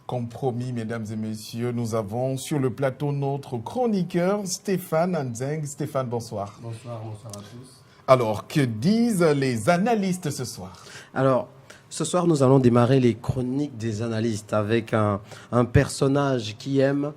Comme promis, mesdames et messieurs, nous avons sur le plateau notre chroniqueur Stéphane Anzeng. Stéphane, bonsoir. Bonsoir à tous. Alors, que disent les analystes ce soir? Alors, ce soir, nous allons démarrer les chroniques des analystes avec un personnage qui aime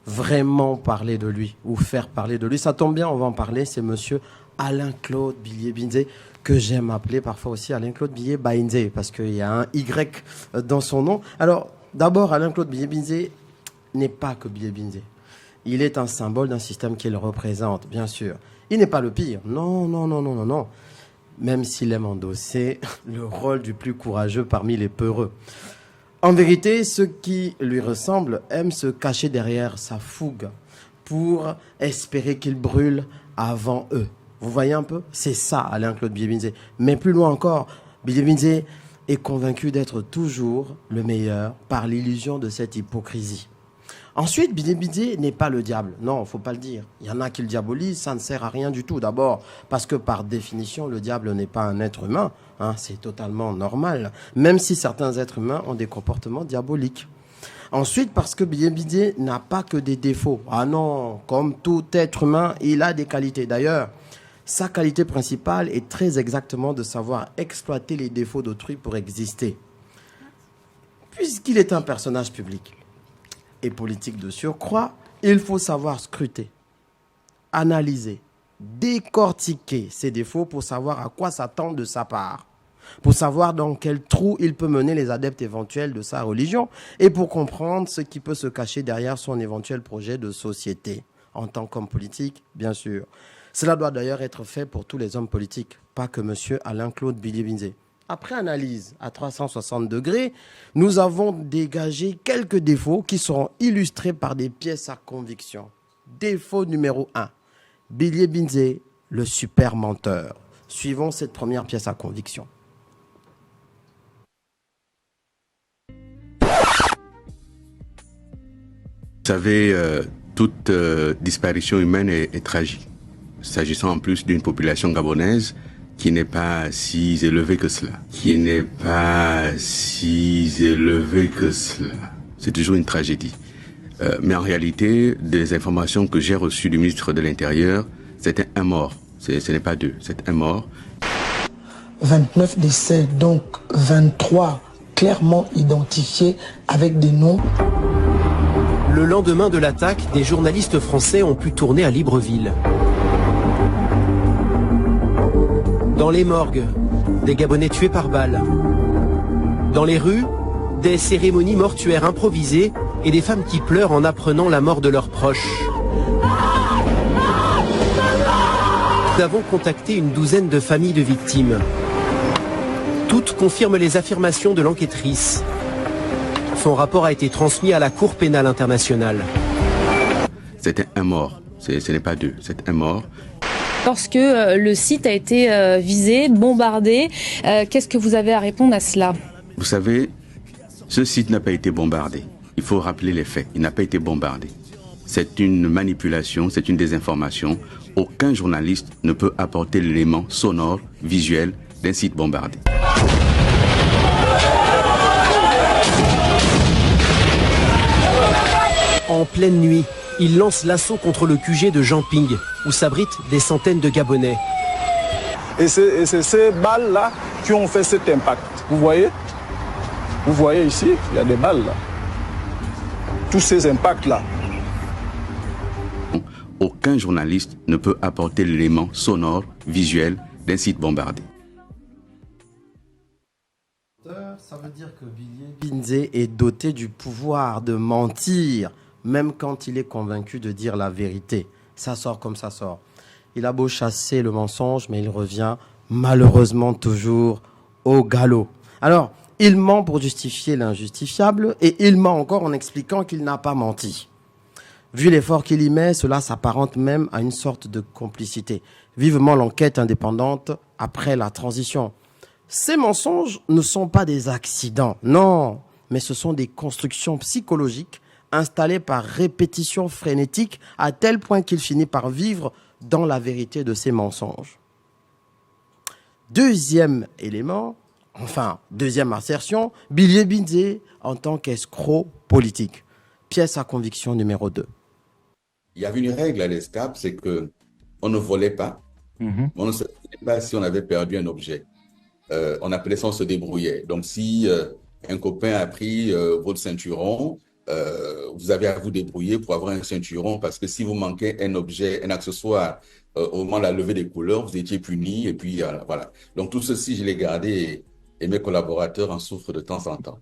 vraiment parler de lui ou faire parler de lui. Ça tombe bien, on va en parler. C'est monsieur Alain-Claude Billié-Binzé, que j'aime appeler parfois aussi Alain-Claude Billié-Binzé, parce qu'il y a un Y dans son nom. Alors, d'abord, Alain-Claude Billié-Binzé n'est pas que Billié-Binzé. Il est un symbole d'un système qu'il représente, bien sûr. Il n'est pas le pire. Non, non, non, non, non, non. Même s'il aime endosser le rôle du plus courageux parmi les peureux. En vérité, ceux qui lui ressemblent aiment se cacher derrière sa fougue pour espérer qu'il brûle avant eux. Vous voyez un peu? C'est ça, Alain-Claude Billié-Binzé. Mais plus loin encore, Billié-Binzé est convaincu d'être toujours le meilleur par l'illusion de cette hypocrisie. Ensuite, Billié-Binzé n'est pas le diable. Non, il ne faut pas le dire. Il y en a qui le diabolisent, ça ne sert à rien du tout. D'abord, parce que par définition, le diable n'est pas un être humain. C'est totalement normal. Même si certains êtres humains ont des comportements diaboliques. Ensuite, parce que Billié-Binzé n'a pas que des défauts. Ah non, comme tout être humain, il a des qualités. D'ailleurs, sa qualité principale est très exactement de savoir exploiter les défauts d'autrui pour exister. Puisqu'il est un personnage public et politique de surcroît, il faut savoir scruter, analyser, décortiquer ses défauts pour savoir à quoi s'attendre de sa part, pour savoir dans quel trou il peut mener les adeptes éventuels de sa religion et pour comprendre ce qui peut se cacher derrière son éventuel projet de société, en tant qu'homme politique, bien sûr. Cela doit d'ailleurs être fait pour tous les hommes politiques, pas que M. Alain-Claude Billié-Binzé. Après analyse à 360 degrés, nous avons dégagé quelques défauts qui seront illustrés par des pièces à conviction. Défaut numéro 1, Billié-Binzé, le super menteur. Suivons cette première pièce à conviction. Vous savez, toute disparition humaine est tragique. S'agissant en plus d'une population gabonaise qui n'est pas si élevée que cela. C'est toujours une tragédie. Mais en réalité, des informations que j'ai reçues du ministre de l'Intérieur, c'était un mort. Ce n'est pas deux, c'est un mort. 29 décès, donc 23 clairement identifiés avec des noms. Le lendemain de l'attaque, des journalistes français ont pu tourner à Libreville. Dans les morgues, des Gabonais tués par balle. Dans les rues, des cérémonies mortuaires improvisées et des femmes qui pleurent en apprenant la mort de leurs proches. Nous avons contacté une douzaine de familles de victimes. Toutes confirment les affirmations de l'enquêtrice. Son rapport a été transmis à la Cour pénale internationale. C'était un mort, ce n'est pas deux, c'est un mort. Lorsque le site a été visé, bombardé, qu'est-ce que vous avez à répondre à cela? Vous savez, ce site n'a pas été bombardé. Il faut rappeler les faits. Il n'a pas été bombardé. C'est une manipulation, c'est une désinformation. Aucun journaliste ne peut apporter l'élément sonore, visuel d'un site bombardé. En pleine nuit, il lance l'assaut contre le QG de Jamping, où s'abritent des centaines de Gabonais. Et c'est ces balles-là qui ont fait cet impact. Vous voyez ici, il y a des balles là. Tous ces impacts-là. Aucun journaliste ne peut apporter l'élément sonore, visuel d'un site bombardé. Ça veut dire que Billié-Binzé est doté du pouvoir de mentir, même quand il est convaincu de dire la vérité. Ça sort comme ça sort. Il a beau chasser le mensonge, mais il revient malheureusement toujours au galop. Alors, il ment pour justifier l'injustifiable et il ment encore en expliquant qu'il n'a pas menti. Vu l'effort qu'il y met, cela s'apparente même à une sorte de complicité. Vivement l'enquête indépendante après la transition. Ces mensonges ne sont pas des accidents, non, mais ce sont des constructions psychologiques installées par répétition frénétique à tel point qu'il finit par vivre dans la vérité de ses mensonges. Deuxième élément, Enfin, deuxième assertion, Bilye Binze en tant qu'escroc politique. Pièce à conviction numéro 2. Il y avait une règle à l'ESCAP, c'est que on ne volait pas, on ne savait pas si on avait perdu un objet. On appelait ça, on se débrouillait. Donc, si un copain a pris votre ceinturon, vous avez à vous débrouiller pour avoir un ceinturon, parce que si vous manquez un objet, un accessoire, au moment de la levée des couleurs, vous étiez puni, et puis voilà. Donc, tout ceci, je l'ai gardé et mes collaborateurs en souffrent de temps en temps.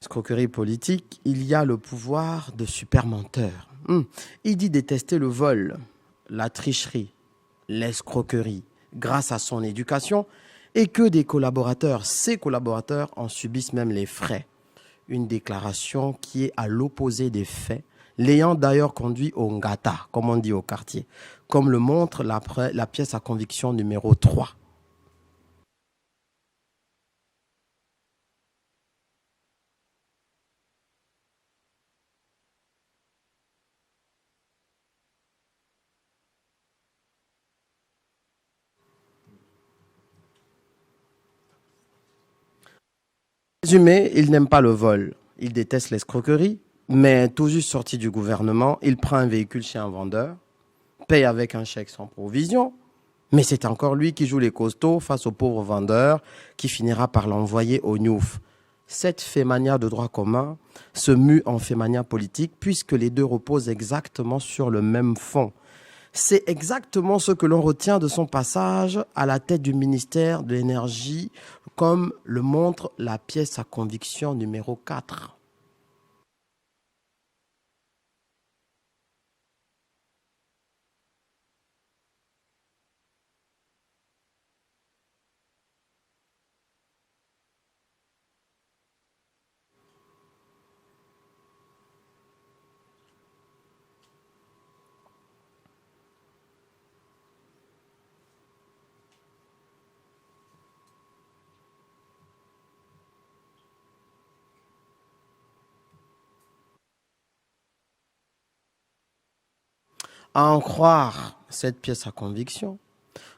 Escroquerie politique, il y a le pouvoir de super menteur. Il dit détester le vol, la tricherie, l'escroquerie, grâce à son éducation, et que des collaborateurs, ses collaborateurs, en subissent même les frais. Une déclaration qui est à l'opposé des faits, l'ayant d'ailleurs conduit au ngata, comme on dit au quartier, comme le montre la pièce à conviction numéro 3. Résumé, il n'aime pas le vol, il déteste l'escroquerie, mais tout juste sorti du gouvernement, il prend un véhicule chez un vendeur, paye avec un chèque sans provision, mais c'est encore lui qui joue les costauds face au pauvre vendeur qui finira par l'envoyer au Niouf. Cette fémania de droit commun se mue en fémania politique puisque les deux reposent exactement sur le même fond. C'est exactement ce que l'on retient de son passage à la tête du ministère de l'Énergie, comme le montre la pièce à conviction numéro 4. À en croire cette pièce à conviction,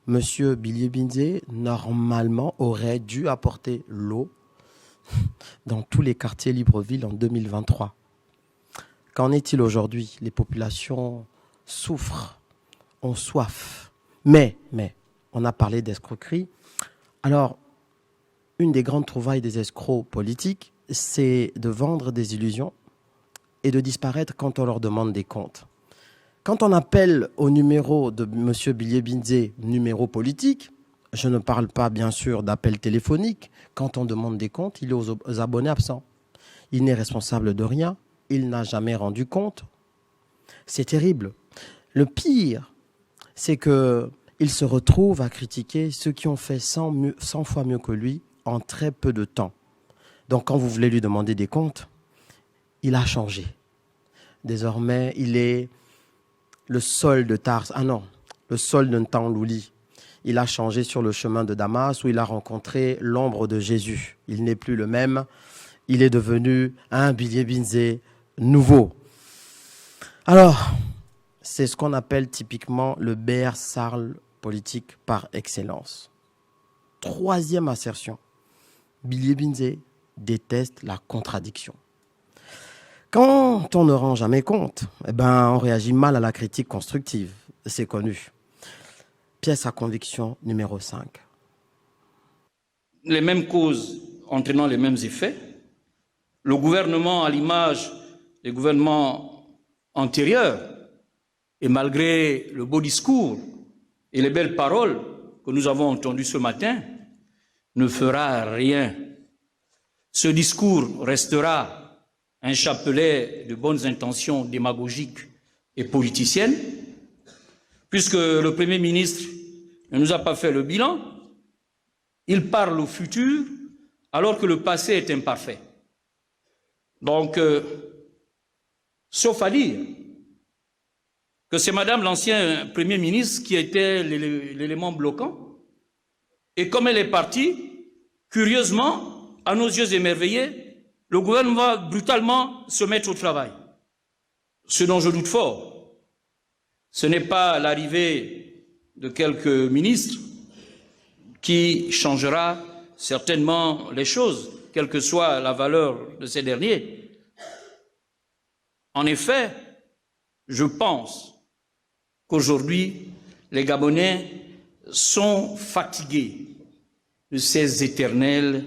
Monsieur Bilye Binze, normalement, aurait dû apporter l'eau dans tous les quartiers Libreville en 2023. Qu'en est-il aujourd'hui? Les populations souffrent, ont soif. Mais, on a parlé d'escroquerie. Alors, une des grandes trouvailles des escrocs politiques, c'est de vendre des illusions et de disparaître quand on leur demande des comptes. Quand on appelle au numéro de M. Bilye Binze, numéro politique, je ne parle pas bien sûr d'appel téléphonique, quand on demande des comptes, il est aux abonnés absents. Il n'est responsable de rien, il n'a jamais rendu compte. C'est terrible. Le pire, c'est qu'il se retrouve à critiquer ceux qui ont fait 100 fois mieux que lui en très peu de temps. Donc quand vous voulez lui demander des comptes, il a changé. Désormais, il est le Saul de Tars. Ah non, le Saul de Ntanlouli. Il a changé sur le chemin de Damas où il a rencontré l'ombre de Jésus. Il n'est plus le même. Il est devenu un Bilye Binze nouveau. Alors, c'est ce qu'on appelle typiquement le Bear Sarl politique par excellence. Troisième assertion. Bilye Binze déteste la contradiction. Quand on ne rend jamais compte, on réagit mal à la critique constructive. C'est connu. Pièce à conviction numéro 5. Les mêmes causes entraînant les mêmes effets. Le gouvernement, à l'image des gouvernements antérieurs, et malgré le beau discours et les belles paroles que nous avons entendues ce matin, ne fera rien. Ce discours restera un chapelet de bonnes intentions démagogiques et politiciennes, puisque le Premier ministre ne nous a pas fait le bilan. Il parle au futur alors que le passé est imparfait. Donc, sauf à dire que c'est Madame l'ancien Premier ministre qui était l'élément bloquant, et comme elle est partie, curieusement, à nos yeux émerveillés, le gouvernement va brutalement se mettre au travail. Ce dont je doute fort, ce n'est pas l'arrivée de quelques ministres qui changera certainement les choses, quelle que soit la valeur de ces derniers. En effet, je pense qu'aujourd'hui, les Gabonais sont fatigués de ces éternelles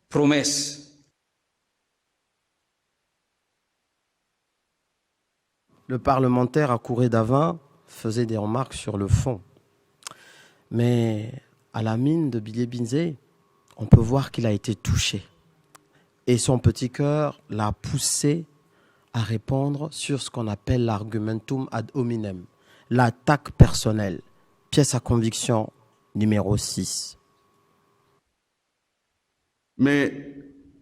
promesses. Le parlementaire Akouré Davin faisait des remarques sur le fond. Mais à la mine de Bilye Binze, on peut voir qu'il a été touché. Et son petit cœur l'a poussé à répondre sur ce qu'on appelle l'argumentum ad hominem, l'attaque personnelle, pièce à conviction numéro 6. Mais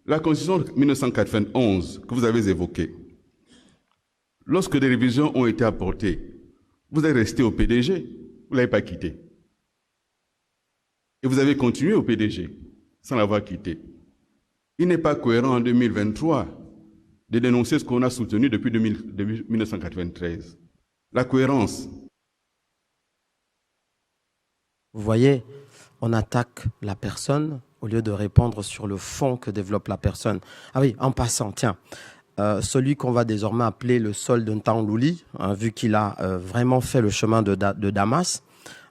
la Constitution de 1991 que vous avez évoquée, lorsque des révisions ont été apportées, vous êtes resté au PDG, vous ne l'avez pas quitté. Et vous avez continué au PDG sans l'avoir quitté. Il n'est pas cohérent en 2023 de dénoncer ce qu'on a soutenu depuis 1993. La cohérence. Vous voyez, on attaque la personne au lieu de répondre sur le fond que développe la personne. Ah oui, en passant, tiens, celui qu'on va désormais appeler le Sol de Ntaonlouli, hein, vu qu'il a vraiment fait le chemin de Damas,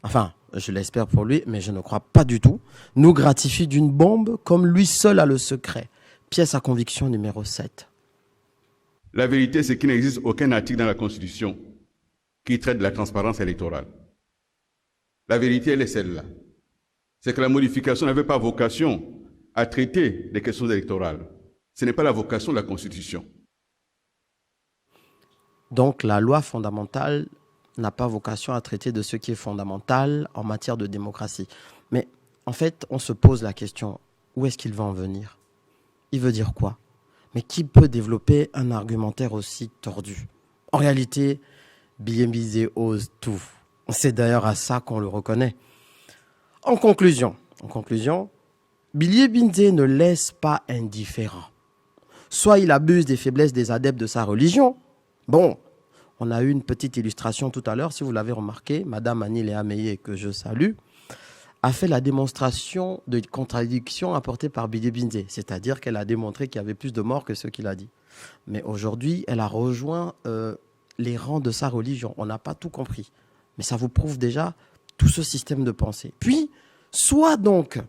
enfin, je l'espère pour lui, mais je ne crois pas du tout, nous gratifie d'une bombe comme lui seul a le secret. Pièce à conviction numéro 7. La vérité, c'est qu'il n'existe aucun article dans la Constitution qui traite de la transparence électorale. La vérité, elle est celle-là. C'est que la modification n'avait pas vocation à traiter des questions électorales. Ce n'est pas la vocation de la Constitution. Donc la loi fondamentale n'a pas vocation à traiter de ce qui est fondamental en matière de démocratie. Mais en fait, on se pose la question, où est-ce qu'il va en venir? Il veut dire quoi? Mais qui peut développer un argumentaire aussi tordu? En réalité, Bilye Binze ose tout. C'est d'ailleurs à ça qu'on le reconnaît. En conclusion, Bilye Binze ne laisse pas indifférent. Soit il abuse des faiblesses des adeptes de sa religion. Bon, on a eu une petite illustration tout à l'heure, si vous l'avez remarqué, Madame Annie Léa Meillé, que je salue, a fait la démonstration de contradiction apportée par Bilye Binze, c'est-à-dire qu'elle a démontré qu'il y avait plus de morts que ce qu'il a dit. Mais aujourd'hui, elle a rejoint les rangs de sa religion. On n'a pas tout compris. Mais ça vous prouve déjà tout ce système de pensée. Puis, soit donc,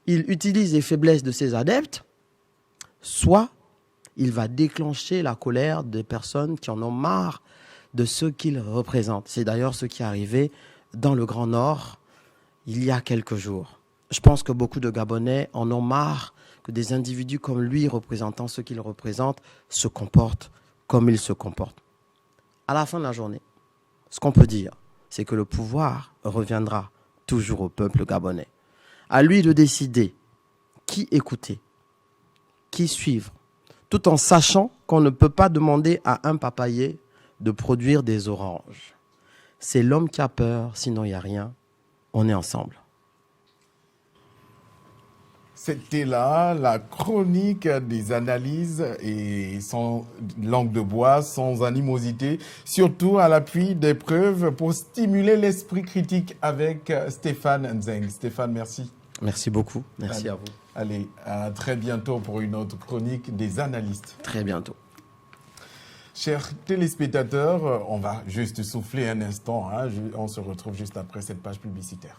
il utilise les faiblesses de ses adeptes, soit il va déclencher la colère des personnes qui en ont marre de ce qu'il représente. C'est d'ailleurs ce qui est arrivé dans le Grand Nord il y a quelques jours. Je pense que beaucoup de Gabonais en ont marre que des individus comme lui, représentant ce qu'il représente, se comportent comme il se comporte. À la fin de la journée, ce qu'on peut dire, c'est que le pouvoir reviendra toujours au peuple gabonais. À lui de décider qui écouter, qui suivre, tout en sachant qu'on ne peut pas demander à un papayer de produire des oranges. C'est l'homme qui a peur, sinon il n'y a rien. On est ensemble. C'était là la chronique des analyses et sans langue de bois, sans animosité, surtout à l'appui des preuves pour stimuler l'esprit critique avec Stéphane Nzeng. Stéphane, merci. Merci beaucoup. Merci à vous. Allez, à très bientôt pour une autre chronique des analystes. Très bientôt. Chers téléspectateurs, on va juste souffler un instant. On se retrouve juste après cette page publicitaire.